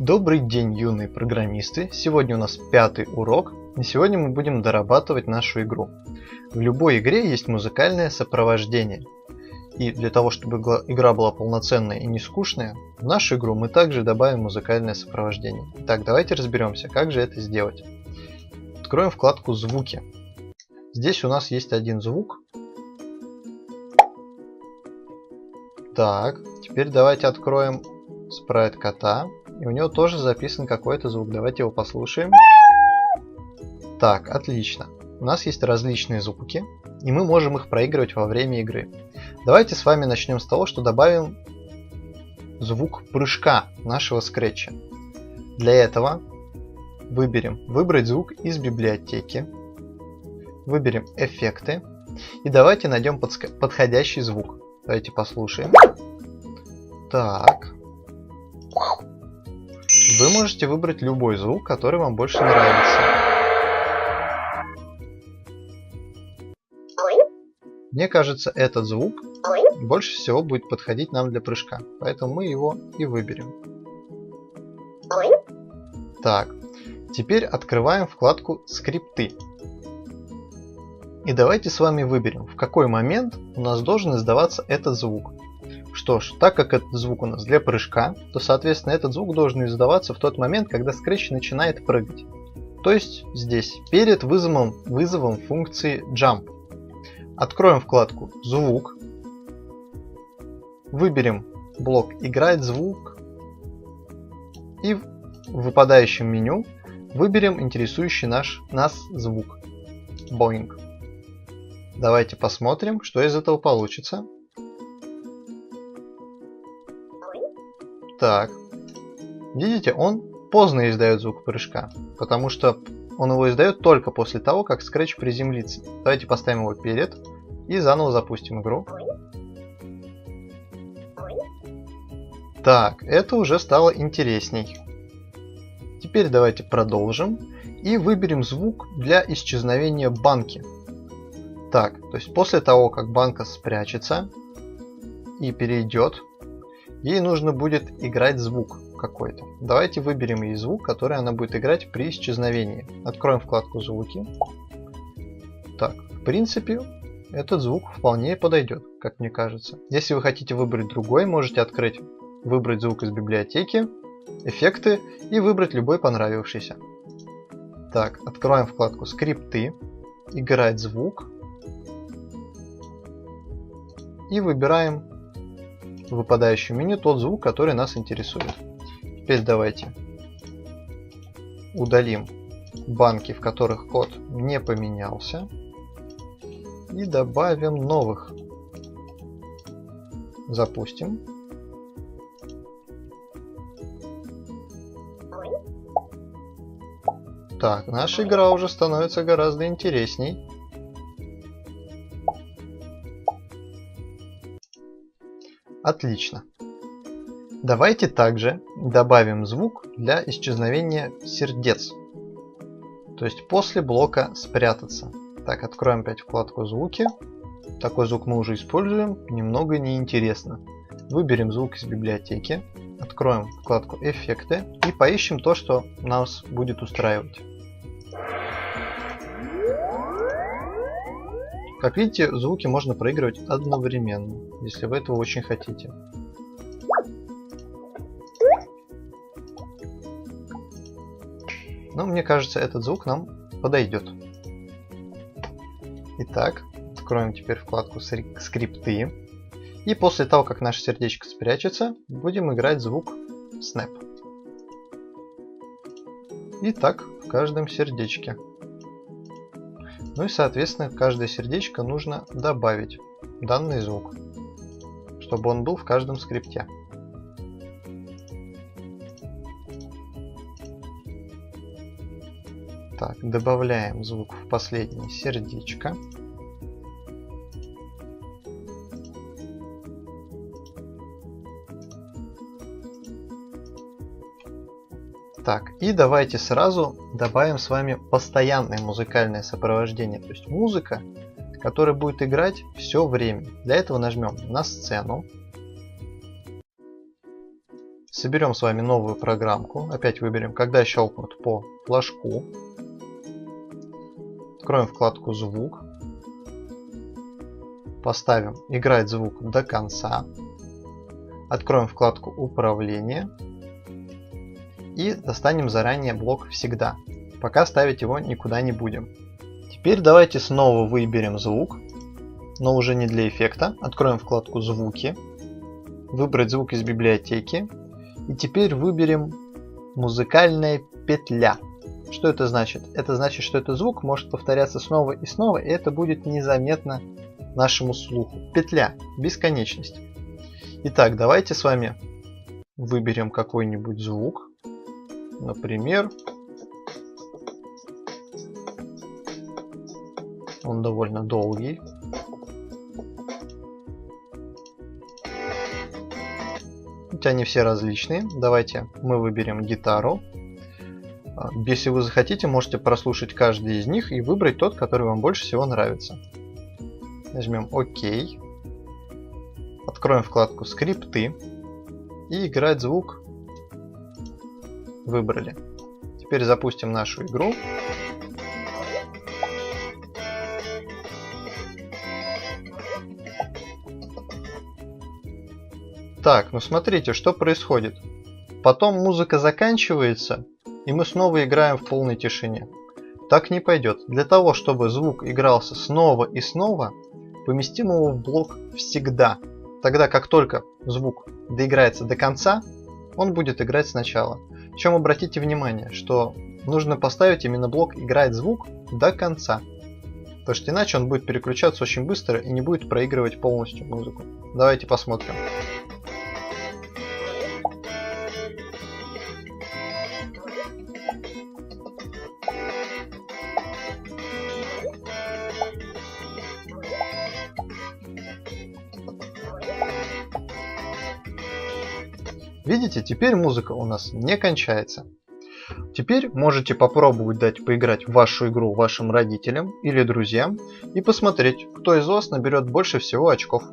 Добрый день, юные программисты! Сегодня у нас 5-й урок, и сегодня мы будем дорабатывать нашу игру. В любой игре есть музыкальное сопровождение. И для того, чтобы игра была полноценная и не скучная, в нашу игру мы также добавим музыкальное сопровождение. Итак, давайте разберемся, как же это сделать. Откроем вкладку «Звуки». Здесь у нас есть один звук. Так, теперь давайте откроем спрайт кота. И у него тоже записан какой-то звук. Давайте его послушаем. Так, отлично. У нас есть различные звуки, и мы можем их проигрывать во время игры. Давайте с вами начнем с того, что добавим звук прыжка нашего скретча. Для этого выберем «Выбрать звук из библиотеки». Выберем «Эффекты». И давайте найдем подходящий звук. Давайте послушаем. Так. Вы можете выбрать любой звук, который вам больше нравится. Мне кажется, этот звук больше всего будет подходить нам для прыжка, поэтому мы его и выберем. Так, теперь открываем вкладку «Скрипты». И давайте с вами выберем, в какой момент у нас должен издаваться этот звук. Что ж, так как этот звук у нас для прыжка, то соответственно этот звук должен издаваться в тот момент, когда Scratch начинает прыгать. То есть здесь, перед вызовом функции Jump. Откроем вкладку «Звук». Выберем блок «Играть звук». И в выпадающем меню выберем интересующий нас звук. Boing. Давайте посмотрим, что из этого получится. Так, видите, он поздно издает звук прыжка, потому что он его издает только после того, как Scratch приземлится. Давайте поставим его перед и заново запустим игру. Так, это уже стало интересней. Теперь давайте продолжим и выберем звук для исчезновения банки. Так, то есть после того, как банка спрячется и перейдет, ей нужно будет играть звук какой-то. Давайте выберем ей звук, который она будет играть при исчезновении. Откроем вкладку «Звуки». Так, в принципе, этот звук вполне подойдет, как мне кажется. Если вы хотите выбрать другой, можете выбрать звук из библиотеки, «Эффекты» и выбрать любой понравившийся. Так, откроем вкладку «Скрипты», «Играть звук» и выбираем в выпадающем меню тот звук, который нас интересует. Теперь давайте удалим банки, в которых код не поменялся, и добавим новых. Запустим. Так, наша игра уже становится гораздо интересней. Отлично. Давайте также добавим звук для исчезновения сердец. То есть после блока «Спрятаться». Так, откроем опять вкладку «Звуки». Такой звук мы уже используем, немного неинтересно. Выберем звук из библиотеки, откроем вкладку «Эффекты» и поищем то, что нас будет устраивать. Как видите, звуки можно проигрывать одновременно, если вы этого очень хотите. Но мне кажется, этот звук нам подойдет. Итак, откроем теперь вкладку «Скрипты». И после того, как наше сердечко спрячется, будем играть звук Snap. И так в каждом сердечке. Ну и соответственно в каждое сердечко нужно добавить данный звук, чтобы он был в каждом скрипте. Так, добавляем звук в последнее сердечко. Так, и давайте сразу добавим с вами постоянное музыкальное сопровождение, то есть музыка, которая будет играть все время. Для этого нажмем на сцену, Соберем с вами новую программку. Опять выберем, когда щелкнут по флажку. Откроем вкладку «Звук». Поставим «Играть звук до конца». Откроем вкладку «Управление». И достанем заранее блок «Всегда». Пока ставить его никуда не будем. Теперь давайте снова выберем звук, но уже не для эффекта. Откроем вкладку «Звуки». Выбрать звук из библиотеки. И теперь выберем «Музыкальная петля». Что это значит? Это значит, что этот звук может повторяться снова и снова, и это будет незаметно нашему слуху. Петля. Бесконечность. Итак, давайте с вами выберем какой-нибудь звук. Например, он довольно долгий. Хотя они все различные. Давайте мы выберем гитару. Если вы захотите, можете прослушать каждый из них и выбрать тот, который вам больше всего нравится. Нажмем ОК. Откроем вкладку «Скрипты». И «Играть звук» выбрали. Теперь запустим нашу игру. Так, ну смотрите, что происходит. Потом музыка заканчивается, и мы снова играем в полной тишине. Так не пойдет. Для того, чтобы звук игрался снова и снова, поместим его в блок «Всегда». Тогда как только звук доиграется до конца, он будет играть сначала. Причем обратите внимание, что нужно поставить именно блок «Играть звук» до конца. Потому что иначе он будет переключаться очень быстро и не будет проигрывать полностью музыку. Давайте посмотрим. Видите, теперь музыка у нас не кончается. Теперь можете попробовать дать поиграть в вашу игру вашим родителям или друзьям и посмотреть, кто из вас наберет больше всего очков.